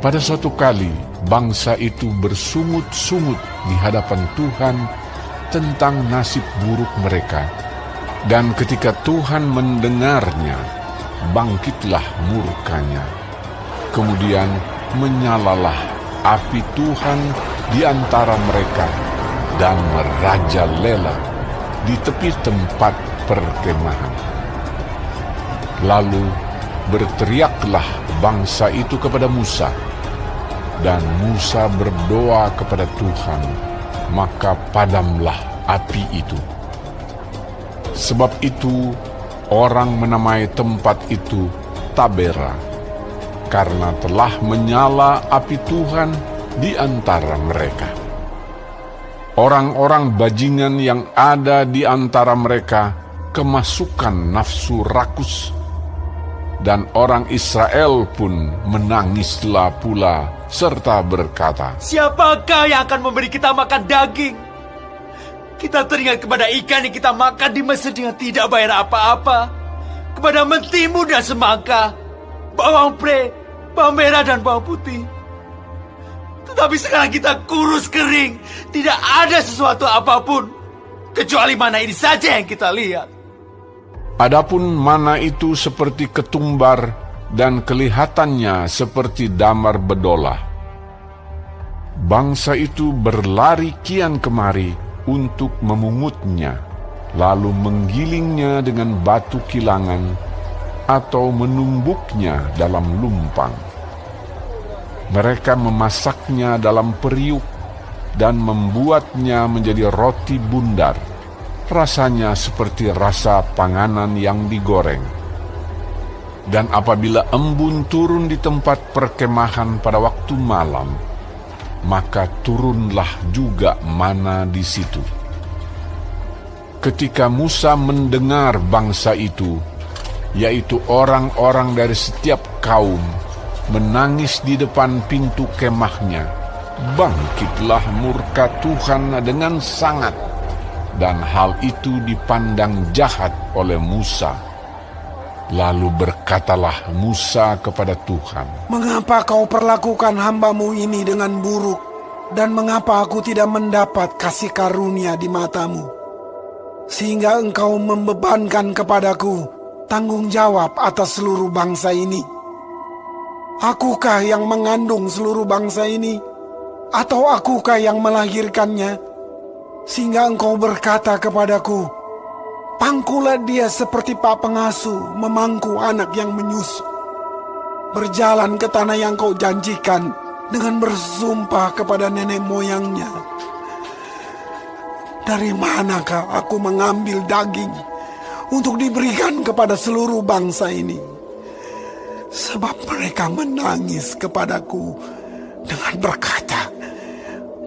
Pada suatu kali, bangsa itu bersungut-sungut di hadapan Tuhan tentang nasib buruk mereka. Dan ketika Tuhan mendengarnya, bangkitlah murkanya. Kemudian menyalalah api Tuhan di antara mereka dan merajalela di tepi tempat perkemahan. Lalu berteriaklah bangsa itu kepada Musa, dan Musa berdoa kepada Tuhan, maka padamlah api itu. Sebab itu orang menamai tempat itu Tabera, karena telah menyala api Tuhan di antara mereka. Orang-orang bajingan yang ada di antara mereka kemasukan nafsu rakus, dan orang Israel pun menangislah pula serta berkata, "Siapakah yang akan memberi kita makan daging? Kita teringat kepada ikan yang kita makan di Mesir dengan tidak bayar apa-apa, kepada mentimu dan semangka, bawang pre, bawang merah dan bawang putih. Tetapi sekarang kita kurus kering, tidak ada sesuatu apapun, kecuali mana ini saja yang kita lihat." Adapun mana itu seperti ketumbar dan kelihatannya seperti damar bedolah. Bangsa itu berlari kian kemari untuk memungutnya, lalu menggilingnya dengan batu kilangan atau menumbuknya dalam lumpang. Mereka memasaknya dalam periuk dan membuatnya menjadi roti bundar. Rasanya seperti rasa panganan yang digoreng. Dan apabila embun turun di tempat perkemahan pada waktu malam, maka turunlah juga mana di situ. Ketika Musa mendengar bangsa itu, yaitu orang-orang dari setiap kaum, menangis di depan pintu kemahnya, bangkitlah murka Tuhan dengan sangat. Dan hal itu dipandang jahat oleh Musa. Lalu berkatalah Musa kepada Tuhan, "Mengapa kau perlakukan hamba-Mu ini dengan buruk? Dan mengapa aku tidak mendapat kasih karunia di mata-Mu? Sehingga Engkau membebankan kepadaku tanggung jawab atas seluruh bangsa ini. Akukah yang mengandung seluruh bangsa ini? Atau akukah yang melahirkannya? Sehingga Engkau berkata kepadaku, pangkulah dia seperti pak pengasuh memangku anak yang menyusu. Berjalan ke tanah yang Kau janjikan dengan bersumpah kepada nenek moyangnya. Dari manakah aku mengambil daging untuk diberikan kepada seluruh bangsa ini? Sebab mereka menangis kepadaku dengan berkata,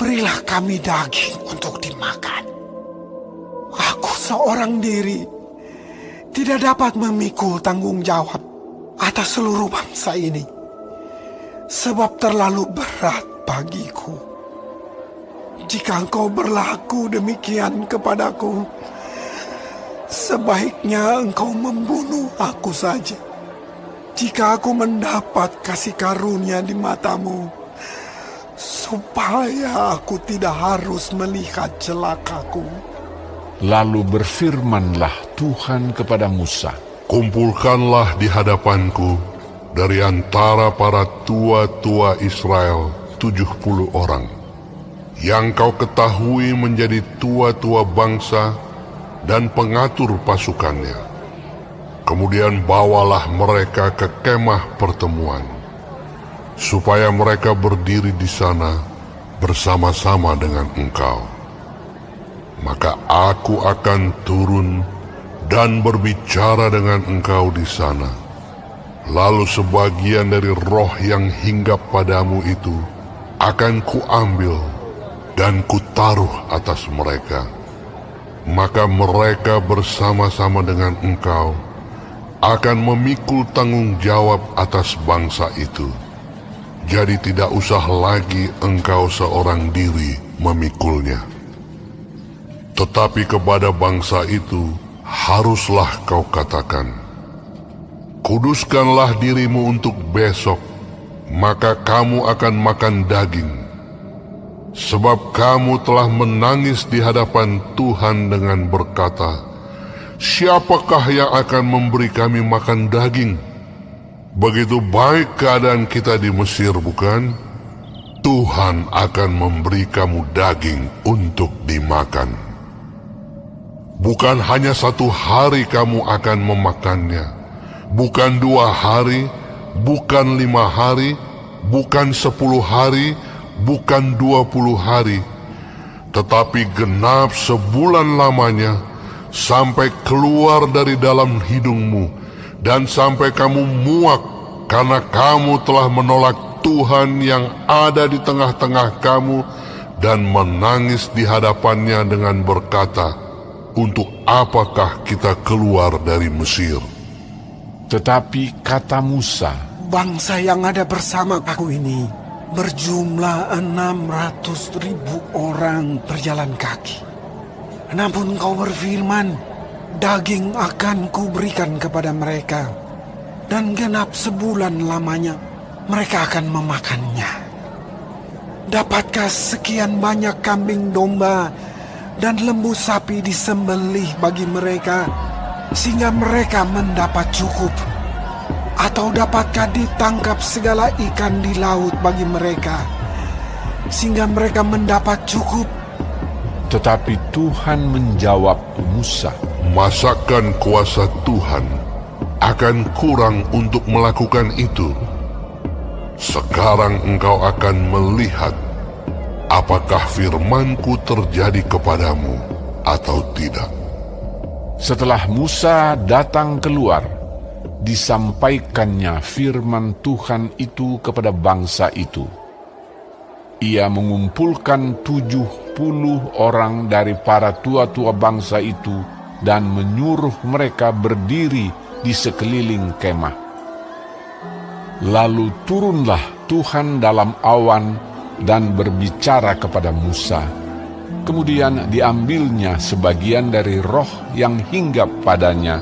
berilah kami daging untuk dimakan. Aku seorang diri tidak dapat memikul tanggung jawab atas seluruh bangsa ini, sebab terlalu berat bagiku. Jika Engkau berlaku demikian kepadaku, sebaiknya Engkau membunuh aku saja. Jika aku mendapat kasih karunia di mata-Mu, supaya aku tidak harus melihat celakaku. Lalu berfirmanlah Tuhan kepada Musa, kumpulkanlah di hadapanku dari antara para tua-tua Israel 70 orang, yang kau ketahui menjadi tua-tua bangsa dan pengatur pasukannya. Kemudian bawalah mereka ke kemah pertemuan, supaya mereka berdiri di sana bersama-sama dengan engkau. Maka aku akan turun dan berbicara dengan engkau di sana. Lalu sebagian dari roh yang hinggap padamu itu akan kuambil dan kutaruh atas mereka. Maka mereka bersama-sama dengan engkau akan memikul tanggung jawab atas bangsa itu. Jadi tidak usah lagi engkau seorang diri memikulnya. Tetapi kepada bangsa itu haruslah kau katakan, kuduskanlah dirimu untuk besok maka kamu akan makan daging. Sebab kamu telah menangis di hadapan Tuhan dengan berkata, siapakah yang akan memberi kami makan daging? Begitu baik keadaan kita di Mesir, bukan? Tuhan akan memberi kamu daging untuk dimakan. Bukan hanya 1 hari kamu akan memakannya, bukan 2 hari, bukan 5 hari, bukan 10 hari, bukan 20 hari, tetapi genap sebulan lamanya, sampai keluar dari dalam hidungmu, dan sampai kamu muak, karena kamu telah menolak Tuhan yang ada di tengah-tengah kamu, dan menangis di hadapannya dengan berkata, untuk apakah kita keluar dari Mesir? Tetapi kata Musa, Bangsa yang ada bersama aku ini berjumlah 600.000 orang berjalan kaki. Namun kau berfirman, daging akan kuberikan kepada mereka, dan genap sebulan lamanya mereka akan memakannya. Dapatkah sekian banyak kambing domba dan lembu sapi disembelih bagi mereka, sehingga mereka mendapat cukup? Atau dapatkah ditangkap segala ikan di laut bagi mereka, sehingga mereka mendapat cukup? tetapi Tuhan menjawab Musa, Masakan kuasa Tuhan akan kurang untuk melakukan itu? Sekarang engkau akan melihat apakah firman-Ku terjadi kepadamu atau tidak. Setelah Musa datang keluar, disampaikannya firman Tuhan itu kepada bangsa itu. Ia mengumpulkan 70 orang dari para tua-tua bangsa itu dan menyuruh mereka berdiri di sekeliling kemah. Lalu turunlah Tuhan dalam awan dan berbicara kepada Musa. Kemudian diambilnya sebagian dari roh yang hinggap padanya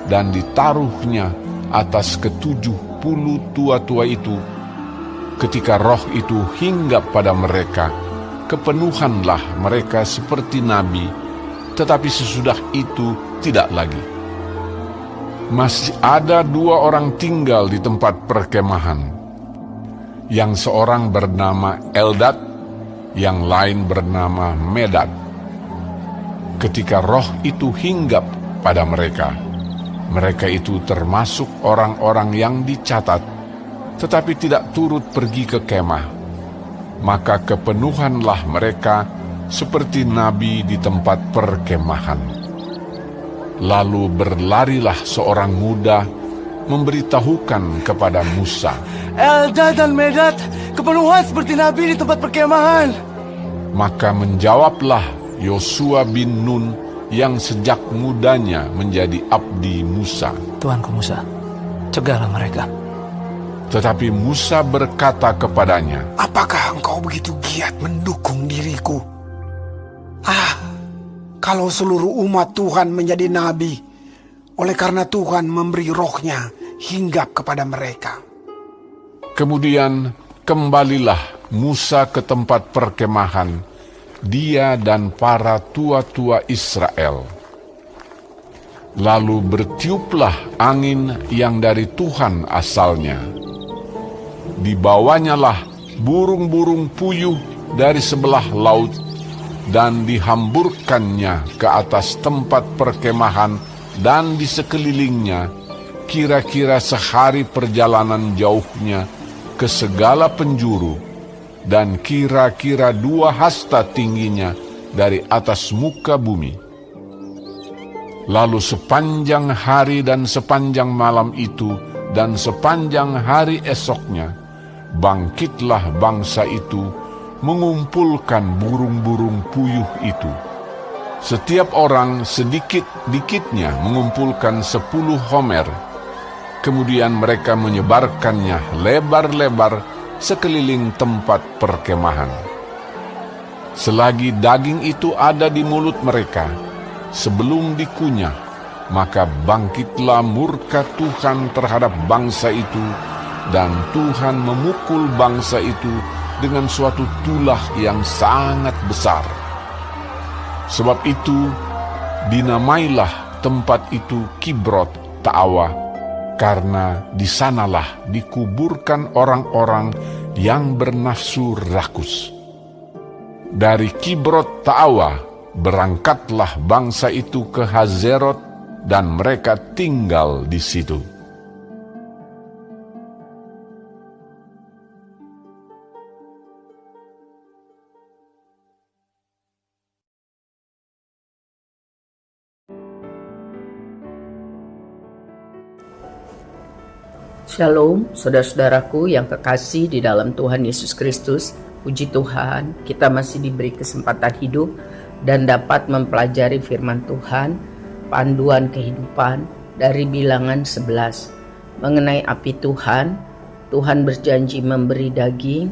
dan ditaruhnya atas ke-70 tua-tua itu. Ketika roh itu hinggap pada mereka, kepenuhanlah mereka seperti nabi, tetapi sesudah itu tidak lagi. Masih ada 2 orang tinggal di tempat perkemahan. Yang seorang bernama Eldad, yang lain bernama Medad. Ketika roh itu hinggap pada mereka, mereka itu termasuk orang-orang yang dicatat, tetapi tidak turut pergi ke kemah. Maka kepenuhanlah mereka seperti nabi di tempat perkemahan. Lalu berlarilah seorang muda memberitahukan kepada Musa, Eldad dan Medad kepenuhan seperti nabi di tempat perkemahan. Maka menjawablah Yosua bin Nun yang sejak mudanya menjadi abdi Musa. Tuanku Musa, cegahlah mereka. Tetapi Musa berkata kepadanya, Apakah engkau begitu giat mendukung diriku? Kalau seluruh umat Tuhan menjadi nabi, oleh karena Tuhan memberi rohnya hinggap kepada mereka. Kemudian kembalilah Musa ke tempat perkemahan, dia dan para tua-tua Israel. Lalu bertiuplah angin yang dari Tuhan asalnya. Dibawanyalah burung-burung puyuh dari sebelah laut, dan dihamburkannya ke atas tempat perkemahan dan di sekelilingnya, kira-kira sehari perjalanan jauhnya ke segala penjuru, dan kira-kira 2 hasta tingginya dari atas muka bumi. Lalu sepanjang hari dan sepanjang malam itu dan sepanjang hari esoknya, bangkitlah bangsa itu mengumpulkan burung-burung puyuh itu. Setiap orang sedikit-dikitnya mengumpulkan 10 homer. Kemudian mereka menyebarkannya lebar-lebar sekeliling tempat perkemahan. Selagi daging itu ada di mulut mereka, sebelum dikunyah, maka bangkitlah murka Tuhan terhadap bangsa itu, dan Tuhan memukul bangsa itu dengan suatu tulah yang sangat besar. Sebab itu, dinamailah tempat itu Kibrot Ta'awa, karena di sanalah dikuburkan orang-orang yang bernafsu rakus. Dari Kibrot Ta'awa berangkatlah bangsa itu ke Hazerot, dan mereka tinggal di situ. Shalom, saudara-saudaraku yang kekasih di dalam Tuhan Yesus Kristus. Puji Tuhan, kita masih diberi kesempatan hidup dan dapat mempelajari firman Tuhan, panduan kehidupan dari Bilangan 11. Mengenai api Tuhan, Tuhan berjanji memberi daging,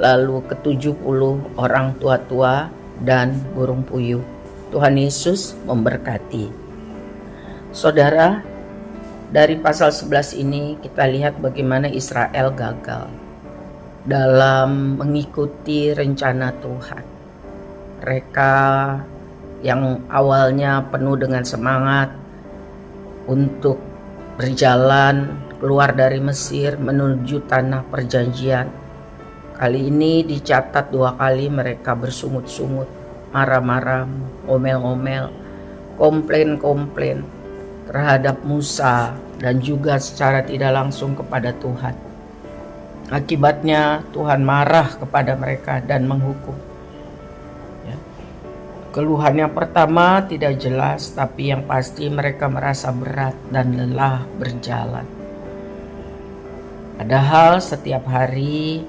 lalu ke-70 orang tua-tua dan burung puyuh. Tuhan Yesus memberkati. Saudara, dari pasal 11 ini kita lihat bagaimana Israel gagal dalam mengikuti rencana Tuhan. Mereka yang awalnya penuh dengan semangat untuk berjalan keluar dari Mesir menuju tanah perjanjian, kali ini dicatat 2 kali mereka bersungut-sungut, marah-marah, ngomel-ngomel, komplain terhadap Musa dan juga secara tidak langsung kepada Tuhan. Akibatnya Tuhan marah kepada mereka dan menghukum. Keluhan yang pertama tidak jelas, tapi yang pasti mereka merasa berat dan lelah berjalan. Padahal setiap hari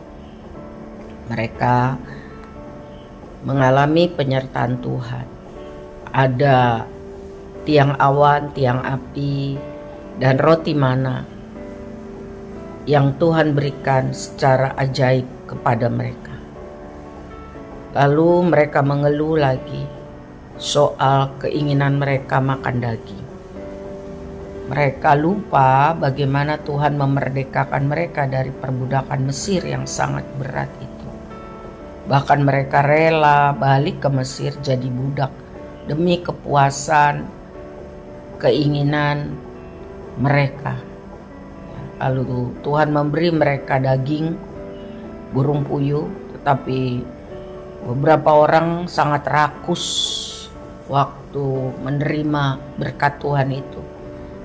mereka mengalami penyertaan Tuhan. Ada tiang awan, tiang api, dan roti mana yang Tuhan berikan secara ajaib kepada mereka. Lalu mereka mengeluh lagi soal keinginan mereka makan daging. Mereka lupa bagaimana Tuhan memerdekakan mereka dari perbudakan Mesir yang sangat berat itu. Bahkan mereka rela balik ke Mesir jadi budak demi kepuasan keinginan mereka. Lalu Tuhan memberi mereka daging burung puyuh, tetapi beberapa orang sangat rakus waktu menerima berkat Tuhan itu,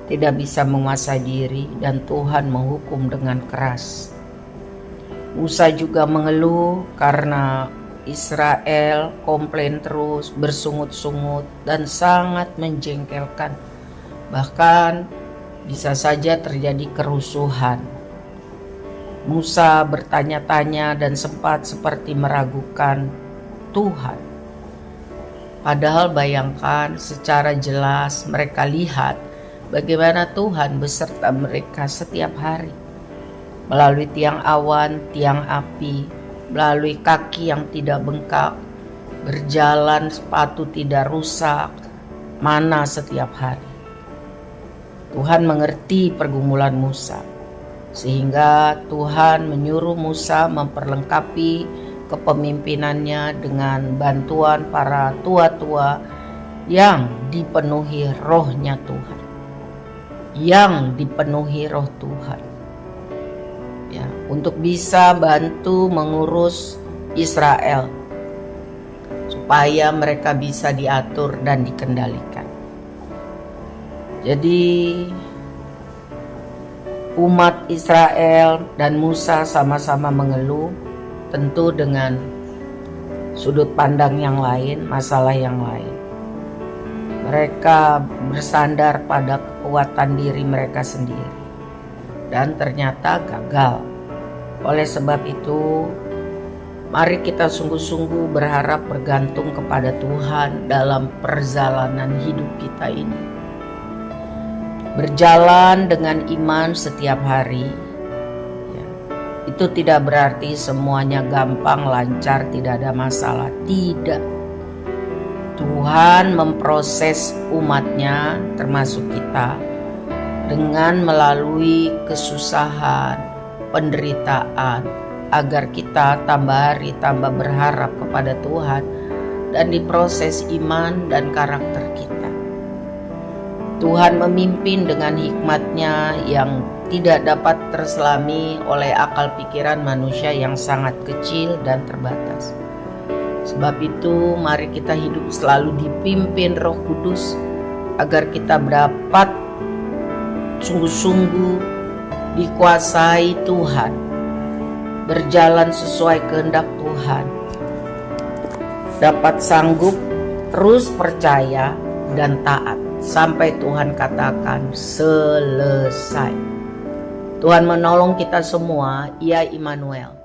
tidak bisa menguasai diri, dan Tuhan menghukum dengan keras. Musa juga mengeluh karena Israel komplain terus, bersungut-sungut, dan sangat menjengkelkan. Bahkan bisa saja terjadi kerusuhan. Musa bertanya-tanya dan sempat seperti meragukan Tuhan. Padahal bayangkan secara jelas mereka lihat bagaimana Tuhan beserta mereka setiap hari. Melalui tiang awan, tiang api, melalui kaki yang tidak bengkak, berjalan sepatu tidak rusak, mana setiap hari. Tuhan mengerti pergumulan Musa, sehingga Tuhan menyuruh Musa memperlengkapi kepemimpinannya dengan bantuan para tua-tua yang dipenuhi rohnya Tuhan, yang dipenuhi roh Tuhan, ya, untuk bisa bantu mengurus Israel supaya mereka bisa diatur dan dikendalikan. Jadi umat Israel dan Musa sama-sama mengeluh, tentu dengan sudut pandang yang lain, masalah yang lain. Mereka bersandar pada kekuatan diri mereka sendiri dan ternyata gagal. Oleh sebab itu, mari kita sungguh-sungguh berharap bergantung kepada Tuhan dalam perjalanan hidup kita ini. Berjalan dengan iman setiap hari, ya, itu tidak berarti semuanya gampang, lancar, tidak ada masalah. Tidak. Tuhan memproses umatnya, termasuk kita, dengan melalui kesusahan, penderitaan, agar kita tambah hari tambah berharap kepada Tuhan dan diproses iman dan karakter kita. Tuhan memimpin dengan hikmat-Nya yang tidak dapat terselami oleh akal pikiran manusia yang sangat kecil dan terbatas. Sebab itu mari kita hidup selalu dipimpin Roh Kudus agar kita dapat sungguh-sungguh dikuasai Tuhan, berjalan sesuai kehendak Tuhan, dapat sanggup terus percaya dan taat sampai Tuhan katakan selesai. Tuhan menolong kita semua, ya Immanuel.